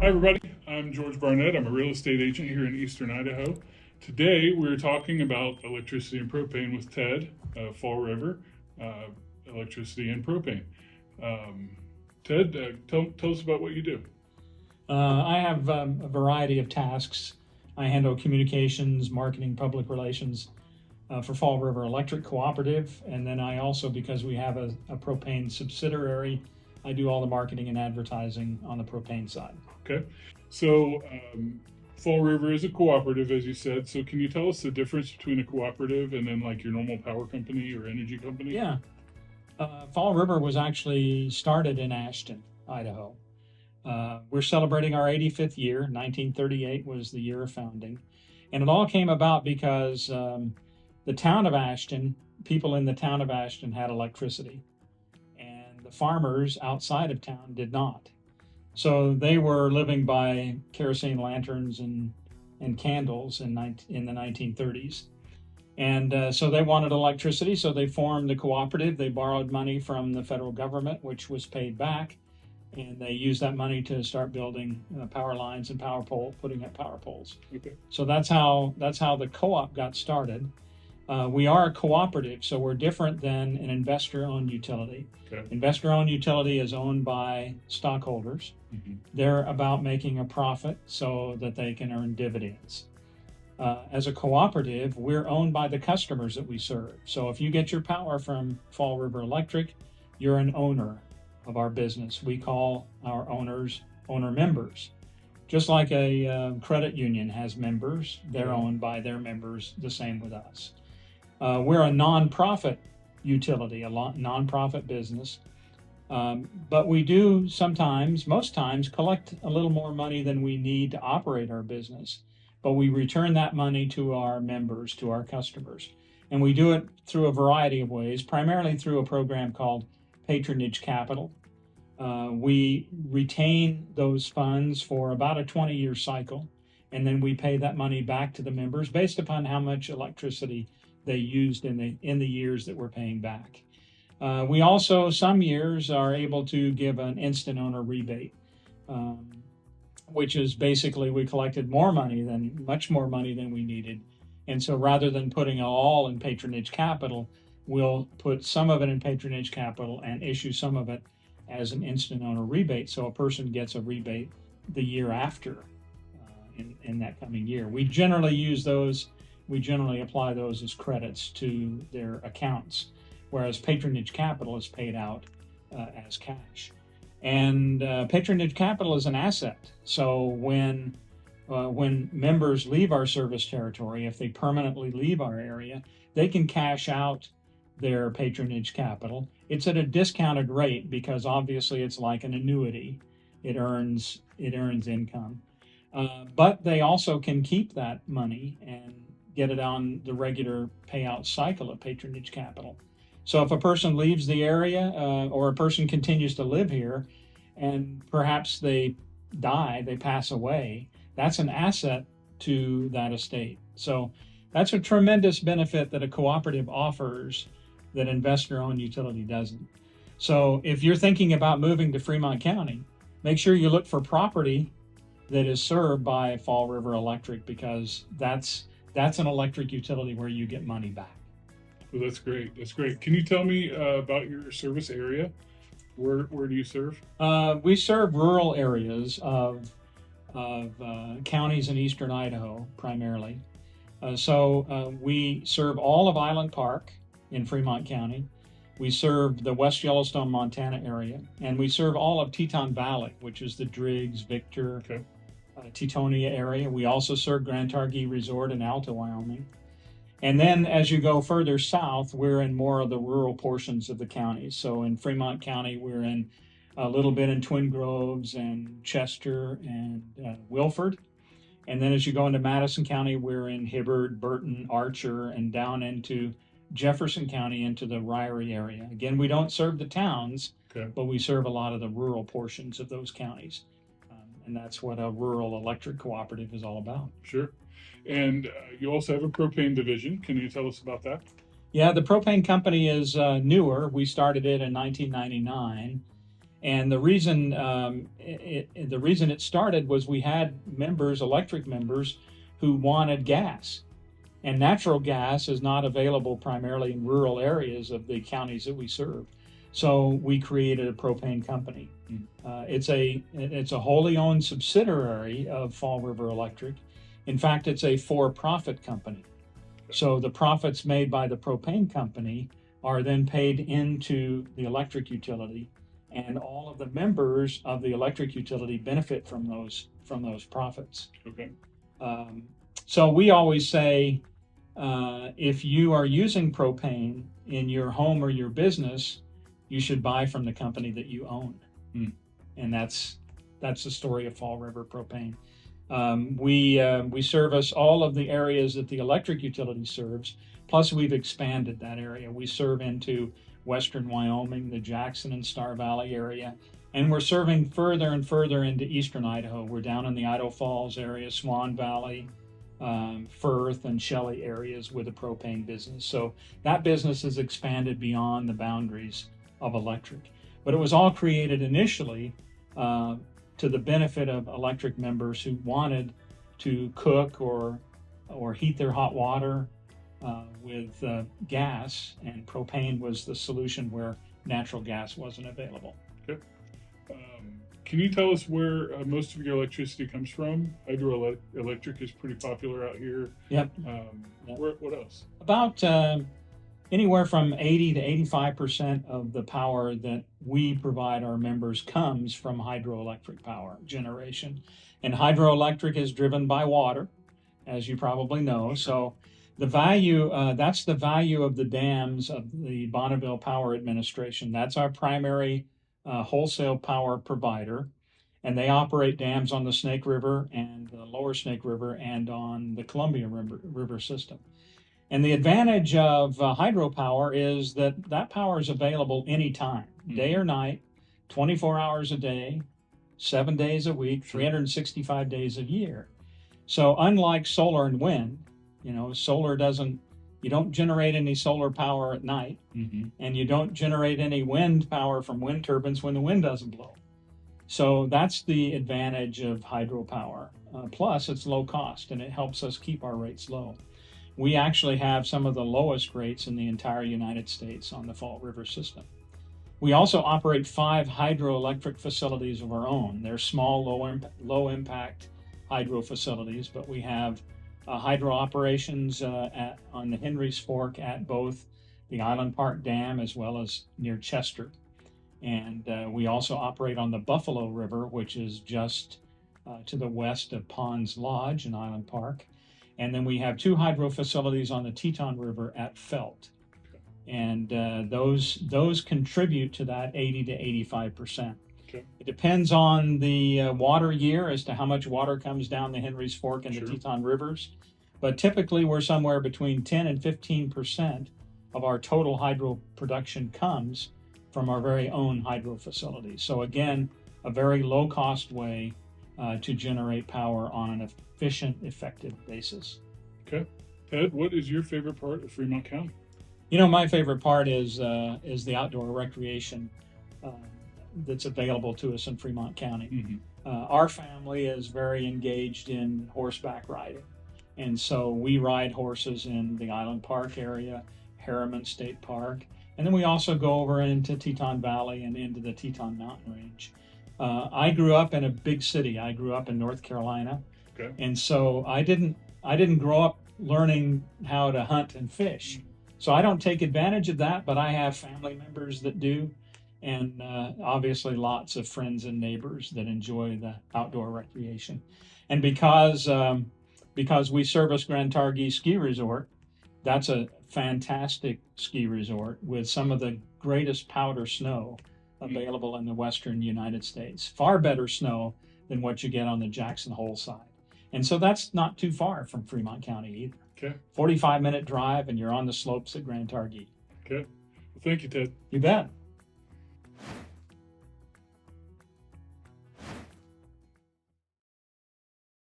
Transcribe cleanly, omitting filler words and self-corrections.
Hi, everybody. I'm George Barnett. I'm a real estate agent here in eastern Idaho. Today, we're talking about electricity and propane with Ted, Fall River, uh, electricity and propane. Um, Ted, tell us about what you do. I have a variety of tasks. I handle communications, marketing, public relations for Fall River Electric Cooperative. And then I also, because we have a propane subsidiary, I do all the marketing and advertising on the propane side. Okay. So, Fall River is a cooperative, as you said. So, can you tell us the difference between a cooperative and then like your normal power company or energy company? Yeah. Fall River was actually started in Ashton, Idaho. We're celebrating our 85th year. 1938 was the year of founding. And it all came about because the town of Ashton, people in the town of Ashton had electricity, and the farmers outside of town did not. So they were living by kerosene lanterns and candles in the 1930s. And so they wanted electricity, so they formed the cooperative. They borrowed money from the federal government, which was paid back, and they used that money to start building power lines and putting up power poles. Okay. So that's how the co-op got started. We are a cooperative, so we're different than an investor-owned utility. Okay. Investor-owned utility is owned by stockholders. Mm-hmm. They're about making a profit so that they can earn dividends. As a cooperative, we're owned by the customers that we serve. So if you get your power from Fall River Electric, you're an owner of our business. We call our owners owner members. Just like a credit union has members, they're owned by their members, the same with us. We're a nonprofit utility, a nonprofit business. But we do sometimes, most times, collect a little more money than we need to operate our business. But we return that money to our members, to our customers. And we do it through a variety of ways, primarily through a program called Patronage Capital. We retain those funds for about a 20-year cycle, and then we pay that money back to the members based upon how much electricity they used in the years that we're paying back. We also, some years, are able to give an instant owner rebate, which is basically we collected much more money than we needed. And so rather than putting it all in Patronage Capital, we'll put some of it in Patronage Capital and issue some of it as an instant owner rebate. So a person gets a rebate the year after in that coming year. We generally apply those as credits to their accounts, whereas Patronage Capital is paid out as cash. And Patronage Capital is an asset. So when members leave our service territory, if they permanently leave our area, they can cash out their Patronage Capital. It's at a discounted rate because obviously it's like an annuity. It earns income. But they also can keep that money and get it on the regular payout cycle of Patronage Capital. So if a person leaves the area or a person continues to live here and perhaps they die, they pass away, that's an asset to that estate. So that's a tremendous benefit that a cooperative offers that investor-owned utility doesn't. So if you're thinking about moving to Fremont County, make sure you look for property that is served by Fall River Electric, because that's an electric utility where you get money back. Well, that's great. That's great. Can you tell me about your service area? Where do you serve? We serve rural areas of counties in eastern Idaho primarily. So we serve all of Island Park in Fremont County. We serve the West Yellowstone, Montana area, and we serve all of Teton Valley, which is the Driggs, Victor, Okay. Teutonia area. We also serve Grand Targhee Resort in Alta, Wyoming. And then as you go further south, we're in more of the rural portions of the county. So in Fremont County, we're in a little bit in Twin Groves and Chester and Wilford. And then as you go into Madison County, we're in Hibbard, Burton, Archer, and down into Jefferson County into the Ryrie area. Again, we don't serve the towns, Okay. but we serve a lot of the rural portions of those counties. And that's what a rural electric cooperative is all about. Sure. And you also have a propane division. Can you tell us about that? Yeah, the propane company is newer. We started it in 1999. And the reason it started was we had members, electric members, who wanted gas, and natural gas is not available primarily in rural areas of the counties that we serve. So we created a propane company. It's a wholly owned subsidiary of Fall River Electric. In fact, it's a for-profit company. So the profits made by the propane company are then paid into the electric utility, and all of the members of the electric utility benefit from those profits. Okay. So we always say, if you are using propane in your home or your business, you should buy from the company that you own. And that's the story of Fall River Propane. We service all of the areas that the electric utility serves, plus we've expanded that area. We serve into western Wyoming, the Jackson and Star Valley area, and we're serving further and further into eastern Idaho. We're down in the Idaho Falls area, Swan Valley, Firth and Shelley areas with a propane business. So that business has expanded beyond the boundaries of electric. But it was all created initially to the benefit of electric members who wanted to cook or heat their hot water with gas, and propane was the solution where natural gas wasn't available. Okay. Can you tell us where most of your electricity comes from? Hydroelectric is pretty popular out here. Yep. What else? About anywhere from 80 to 85% of the power that we provide our members comes from hydroelectric power generation. And hydroelectric is driven by water, as you probably know. So the value, that's the value of the dams of the Bonneville Power Administration. That's our primary wholesale power provider. And they operate dams on the Snake River and the lower Snake River and on the Columbia River system. And the advantage of hydropower is that power is available anytime, day or night, 24 hours a day, 7 days a week, 365 days a year. So unlike solar and wind, you don't generate any solar power at night, and you don't generate any wind power from wind turbines when the wind doesn't blow. So that's the advantage of hydropower. Plus, it's low cost, and it helps us keep our rates low. We actually have some of the lowest rates in the entire United States on the Fall River system. We also operate 5 hydroelectric facilities of our own. They're small, low impact hydro facilities, but we have hydro operations on the Henry's Fork at both the Island Park Dam as well as near Chester. And we also operate on the Buffalo River, which is just to the west of Ponds Lodge in Island Park. And then we have 2 hydro facilities on the Teton River at Felt. And those contribute to that 80 to 85%. Okay. It depends on the water year as to how much water comes down the Henry's Fork and the Teton Rivers. But typically we're somewhere between 10 and 15% of our total hydro production comes from our very own hydro facilities. So again, a very low cost way to generate power on an efficient, effective basis. Okay. Ted, what is your favorite part of Fremont County? My favorite part is the outdoor recreation that's available to us in Fremont County. Our family is very engaged in horseback riding. And so we ride horses in the Island Park area, Harriman State Park, and then we also go over into Teton Valley and into the Teton Mountain Range. I grew up in a big city. I grew up in North Carolina. Okay. And so I didn't grow up learning how to hunt and fish. So I don't take advantage of that, but I have family members that do, and obviously lots of friends and neighbors that enjoy the outdoor recreation. And because we service Grand Targhee Ski Resort, that's a fantastic ski resort with some of the greatest powder snow available in the western United States. Far better snow than what you get on the Jackson Hole side. And so that's not too far from Fremont County either. Okay. 45-minute drive and you're on the slopes at Grand Targhee. Okay. Well, thank you, Ted. You bet.